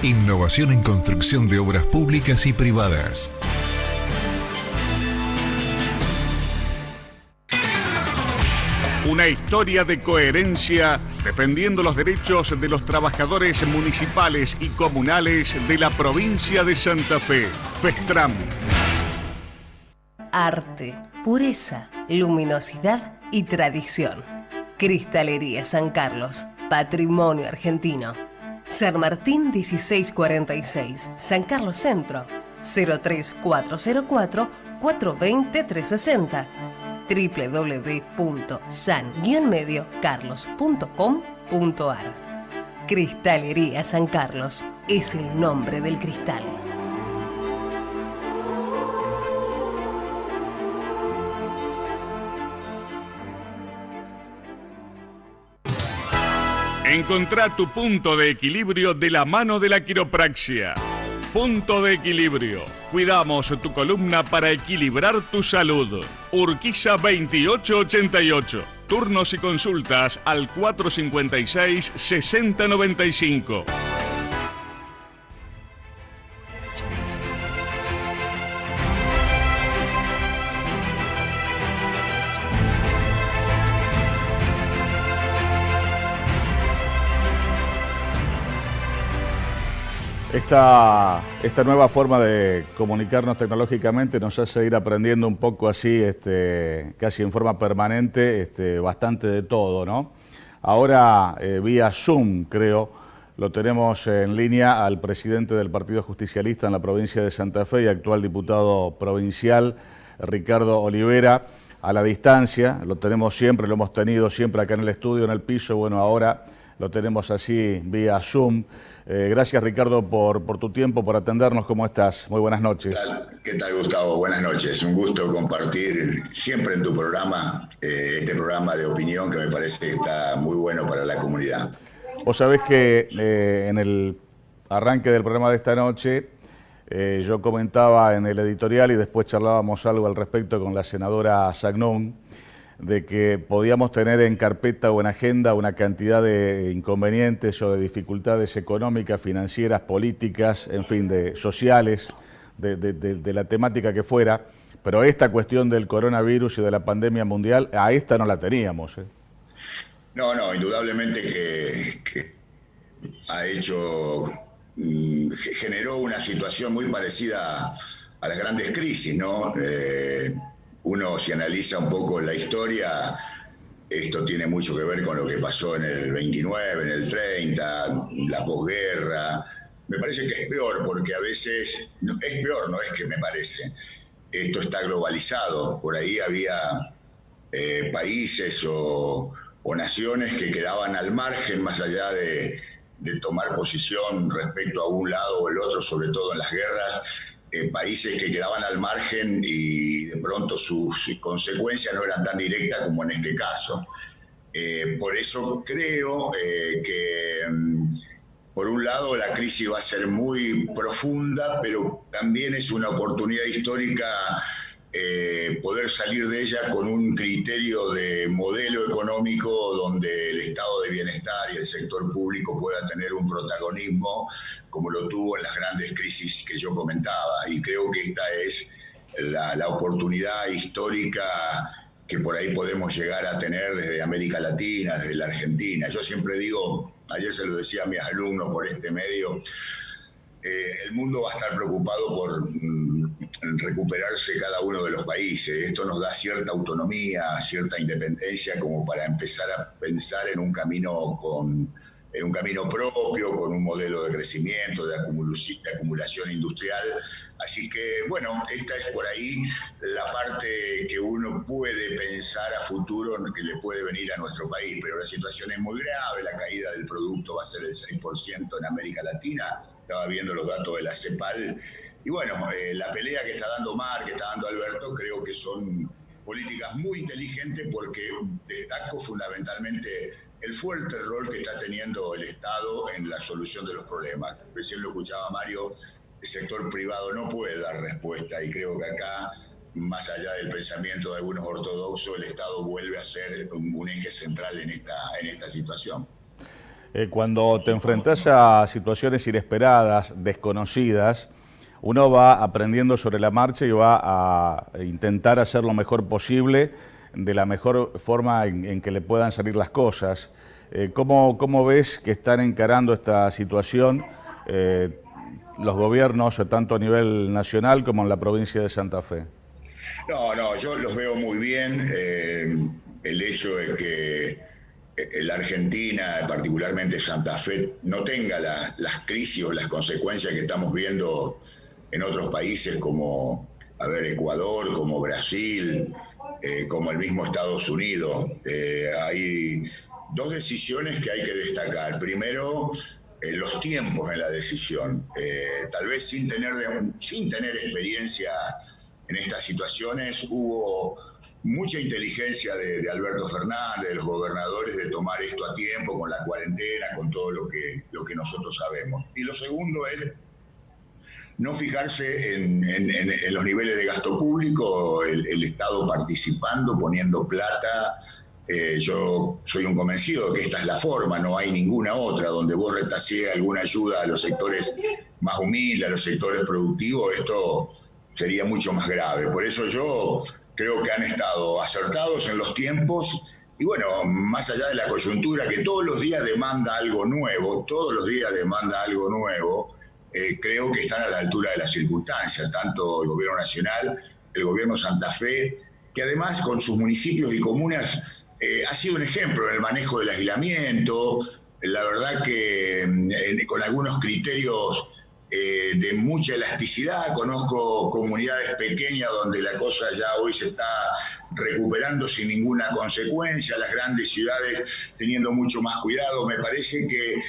innovación en construcción de obras públicas y privadas. Una historia de coherencia defendiendo los derechos de los trabajadores municipales y comunales de la provincia de Santa Fe. Festram. Arte, pureza, luminosidad y tradición. Cristalería San Carlos, patrimonio argentino. San Martín 1646, San Carlos Centro, 03404 420 360. www.san-mediocarlos.com.ar. Cristalería San Carlos es el nombre del cristal. Encontrá tu punto de equilibrio de la mano de la quiropraxia. Punto de equilibrio. Cuidamos tu columna para equilibrar tu salud. Urquiza 2888. Turnos y consultas al 456-6095. Esta nueva forma de comunicarnos tecnológicamente nos hace ir aprendiendo un poco así, casi en forma permanente, bastante de todo, ¿no? Ahora, vía Zoom, creo, lo tenemos en línea al presidente del Partido Justicialista en la provincia de Santa Fe y actual diputado provincial, Ricardo Olivera, a la distancia. Lo tenemos siempre, lo hemos tenido siempre acá en el estudio, en el piso. Bueno, ahora lo tenemos así, vía Zoom. Gracias, Ricardo, por tu tiempo, por atendernos. ¿Cómo estás? Muy buenas noches. ¿Qué tal, Gustavo? Buenas noches. Un gusto compartir siempre en tu programa, este programa de opinión que me parece que está muy bueno para la comunidad. Vos sabés que en el arranque del programa de esta noche yo comentaba en el editorial y después charlábamos algo al respecto con la senadora Sagnón, de que podíamos tener en carpeta o en agenda una cantidad de inconvenientes o de dificultades económicas, financieras, políticas, en fin, sociales, de la temática que fuera, pero esta cuestión del coronavirus y de la pandemia mundial, a esta no la teníamos. No, indudablemente que ha hecho generó una situación muy parecida a las grandes crisis, ¿no? Uno, si analiza un poco la historia, esto tiene mucho que ver con lo que pasó en el 29, en el 30, la posguerra. Me parece que es peor, porque a veces, es peor, no es que me parece, esto está globalizado. Por ahí había países o naciones que quedaban al margen, más allá de tomar posición respecto a un lado o el otro, sobre todo en las guerras, países que quedaban al margen y de pronto sus consecuencias no eran tan directas como en este caso. Por eso creo que, por un lado, la crisis va a ser muy profunda, pero también es una oportunidad histórica poder salir de ella con un criterio de modelo económico donde el estado de bienestar y el sector público pueda tener un protagonismo como lo tuvo en las grandes crisis que yo comentaba. Y creo que esta es la oportunidad histórica que por ahí podemos llegar a tener desde América Latina, desde la Argentina. Yo siempre digo, ayer se lo decía a mis alumnos por este medio, el mundo va a estar preocupado por recuperarse cada uno de los países. Esto nos da cierta autonomía, cierta independencia como para empezar a pensar en un camino propio, con un modelo de crecimiento, de acumulación industrial. Así que, bueno, esta es por ahí la parte que uno puede pensar a futuro que le puede venir a nuestro país. Pero la situación es muy grave, la caída del producto va a ser el 6% en América Latina. Estaba viendo los datos de la CEPAL. Y bueno, la pelea que está dando Mar, que está dando Alberto, creo que son políticas muy inteligentes, porque destaco fundamentalmente el fuerte rol que está teniendo el Estado en la solución de los problemas. Recién lo escuchaba Mario, el sector privado no puede dar respuesta, y creo que acá, más allá del pensamiento de algunos ortodoxos, el Estado vuelve a ser un eje central en esta situación. Cuando te enfrentas a situaciones inesperadas, desconocidas, uno va aprendiendo sobre la marcha y va a intentar hacer lo mejor posible, de la mejor forma en que le puedan salir las cosas. ¿Cómo ves que están encarando esta situación los gobiernos, tanto a nivel nacional como en la provincia de Santa Fe? No, yo los veo muy bien. El hecho de que la Argentina, particularmente Santa Fe, no tenga las crisis o las consecuencias que estamos viendo en otros países como Ecuador, como Brasil, como el mismo Estados Unidos. Hay dos decisiones que hay que destacar. Primero, los tiempos en la decisión. Tal vez sin tener experiencia en estas situaciones, hubo mucha inteligencia de Alberto Fernández, de los gobernadores, de tomar esto a tiempo, con la cuarentena, con todo lo que nosotros sabemos. Y lo segundo es no fijarse en los niveles de gasto público, el Estado participando, poniendo plata. Yo soy un convencido de que esta es la forma, no hay ninguna otra, donde vos retasees alguna ayuda a los sectores más humildes, a los sectores productivos, esto sería mucho más grave. Por eso yo creo que han estado acertados en los tiempos. Y bueno, más allá de la coyuntura, que todos los días demanda algo nuevo, creo que están a la altura de las circunstancias, tanto el gobierno nacional, el gobierno Santa Fe, que además con sus municipios y comunas ha sido un ejemplo en el manejo del aislamiento. La verdad que con algunos criterios de mucha elasticidad. Conozco comunidades pequeñas donde la cosa ya hoy se está recuperando sin ninguna consecuencia, las grandes ciudades teniendo mucho más cuidado. Me parece que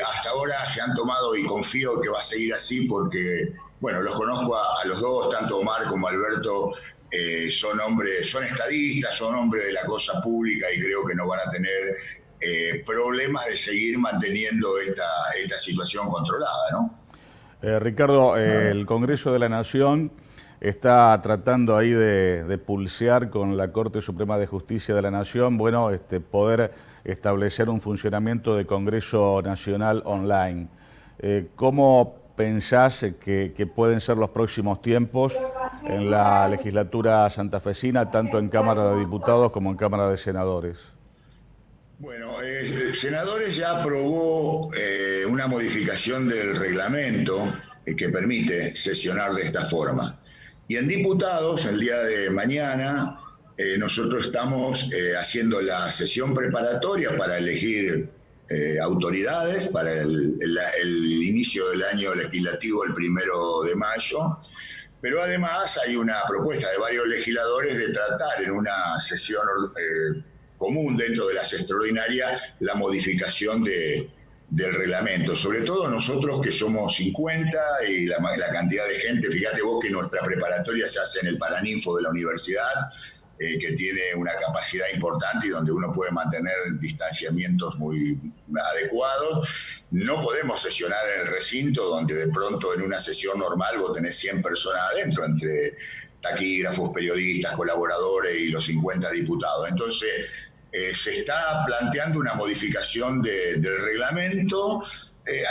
hasta ahora se han tomado, y confío que va a seguir así, porque bueno, los conozco a los dos, tanto Omar como Alberto, son estadistas, son hombres de la cosa pública, y creo que no van a tener problemas de seguir manteniendo esta situación controlada, ¿no? Ricardo, el Congreso de la Nación está tratando ahí de pulsear con la Corte Suprema de Justicia de la Nación, bueno, poder establecer un funcionamiento de Congreso Nacional online. ¿Cómo pensás que pueden ser los próximos tiempos en la legislatura santafesina, tanto en Cámara de Diputados como en Cámara de Senadores? Bueno, senadores ya aprobó una modificación del reglamento que permite sesionar de esta forma. Y en diputados, el día de mañana, nosotros estamos haciendo la sesión preparatoria para elegir autoridades para el inicio del año legislativo el 1 de mayo. Pero además hay una propuesta de varios legisladores de tratar en una sesión común dentro de las extraordinarias la modificación del reglamento. Sobre todo nosotros que somos 50 y la cantidad de gente, fíjate vos que nuestra preparatoria se hace en el Paraninfo de la universidad, que tiene una capacidad importante y donde uno puede mantener distanciamientos muy adecuados. No podemos sesionar en el recinto donde de pronto en una sesión normal vos tenés 100 personas adentro, entre taquígrafos, periodistas, colaboradores y los 50 diputados. Entonces, se está planteando una modificación del reglamento.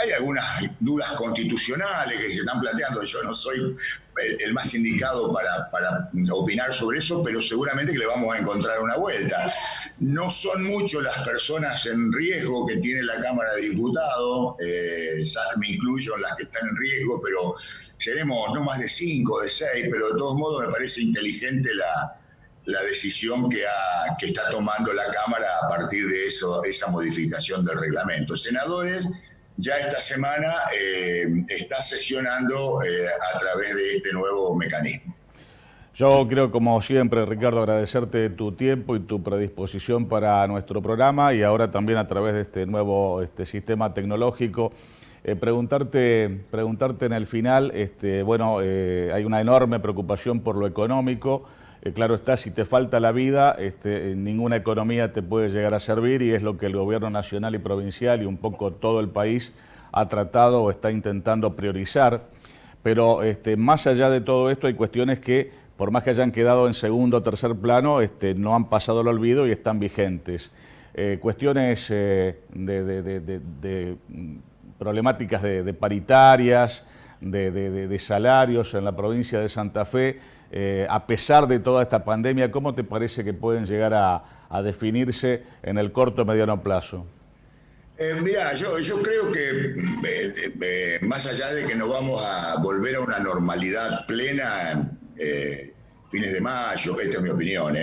Hay algunas dudas constitucionales que se están planteando. Yo no soy el más indicado para opinar sobre eso, pero seguramente que le vamos a encontrar una vuelta. No son muchas las personas en riesgo que tiene la Cámara de Diputados, me incluyo en las que están en riesgo, pero seremos no más de 5 o de 6, pero de todos modos me parece inteligente la decisión que está tomando la Cámara a partir de esa modificación del reglamento. Senadores ya esta semana está sesionando a través de este nuevo mecanismo. Yo creo, como siempre, Ricardo, agradecerte tu tiempo y tu predisposición para nuestro programa y ahora también a través de este nuevo sistema tecnológico. Preguntarte en el final, hay una enorme preocupación por lo económico. Claro está, si te falta la vida, ninguna economía te puede llegar a servir y es lo que el gobierno nacional y provincial y un poco todo el país ha tratado o está intentando priorizar. Pero más allá de todo esto hay cuestiones que, por más que hayan quedado en segundo o tercer plano, no han pasado al olvido y están vigentes. Cuestiones de problemáticas de paritarias, de salarios en la provincia de Santa Fe. A pesar de toda esta pandemia, ¿cómo te parece que pueden llegar a definirse en el corto o mediano plazo? Mirá, yo creo que más allá de que no vamos a volver a una normalidad plena, fines de mayo, esta es mi opinión,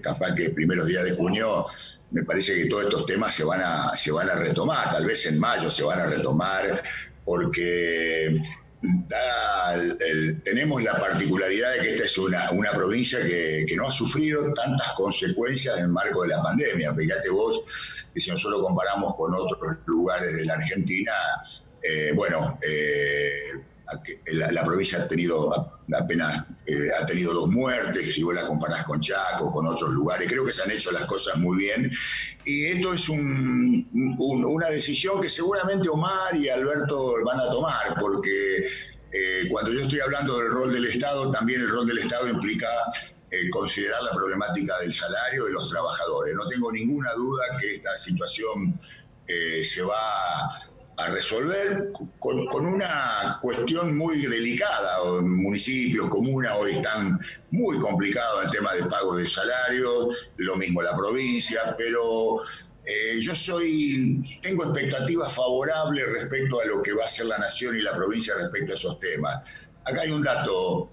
capaz que primeros días de junio, me parece que todos estos temas se van a retomar, tal vez en mayo se van a retomar, porque tenemos la particularidad de que esta es una provincia que no ha sufrido tantas consecuencias en el marco de la pandemia. Fíjate vos que si nosotros comparamos con otros lugares de la Argentina, la provincia ha tenido apenas 2 muertes, si vos la comparás con Chaco, con otros lugares. Creo que se han hecho las cosas muy bien. Y esto es una decisión que seguramente Omar y Alberto van a tomar, porque cuando yo estoy hablando del rol del Estado, también el rol del Estado implica considerar la problemática del salario de los trabajadores. No tengo ninguna duda que esta situación se va a resolver con una cuestión muy delicada. Municipios, comunas hoy están muy complicados el tema de pago de salarios, lo mismo la provincia, pero tengo expectativas favorables respecto a lo que va a hacer la nación y la provincia respecto a esos temas. Acá hay un dato,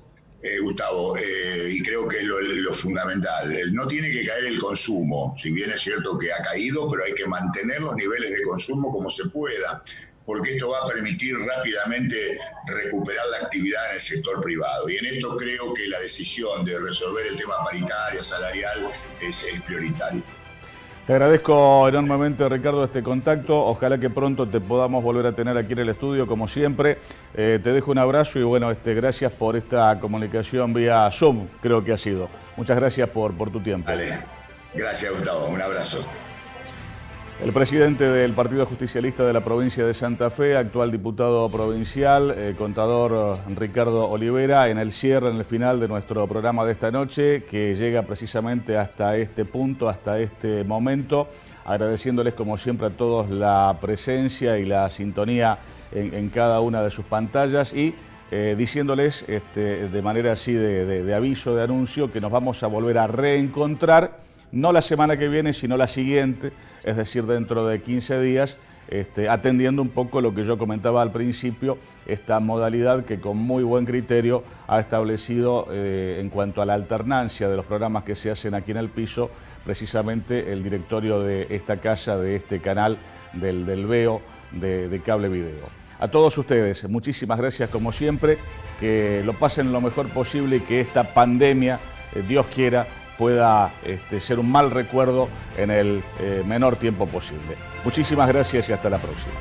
Gustavo, y creo que es lo fundamental. No tiene que caer el consumo, si bien es cierto que ha caído, pero hay que mantener los niveles de consumo como se pueda, porque esto va a permitir rápidamente recuperar la actividad en el sector privado. Y en esto creo que la decisión de resolver el tema paritario, salarial, es prioritario. Te agradezco enormemente, Ricardo, este contacto. Ojalá que pronto te podamos volver a tener aquí en el estudio, como siempre. Te dejo un abrazo y gracias por esta comunicación vía Zoom, creo que ha sido. Muchas gracias por tu tiempo. Vale. Gracias, Gustavo. Un abrazo. El presidente del Partido Justicialista de la provincia de Santa Fe, actual diputado provincial, contador Ricardo Olivera, en el cierre, en el final de nuestro programa de esta noche, que llega precisamente hasta este punto, hasta este momento, agradeciéndoles como siempre a todos la presencia y la sintonía en cada una de sus pantallas y diciéndoles de manera así de aviso, de anuncio, que nos vamos a volver a reencontrar no la semana que viene, sino la siguiente, es decir, dentro de 15 días, atendiendo un poco lo que yo comentaba al principio, esta modalidad que con muy buen criterio ha establecido en cuanto a la alternancia de los programas que se hacen aquí en el piso, precisamente el directorio de esta casa, de este canal del VEO de Cable Video. A todos ustedes, muchísimas gracias como siempre, que lo pasen lo mejor posible y que esta pandemia, Dios quiera, pueda ser un mal recuerdo en el menor tiempo posible. Muchísimas gracias y hasta la próxima.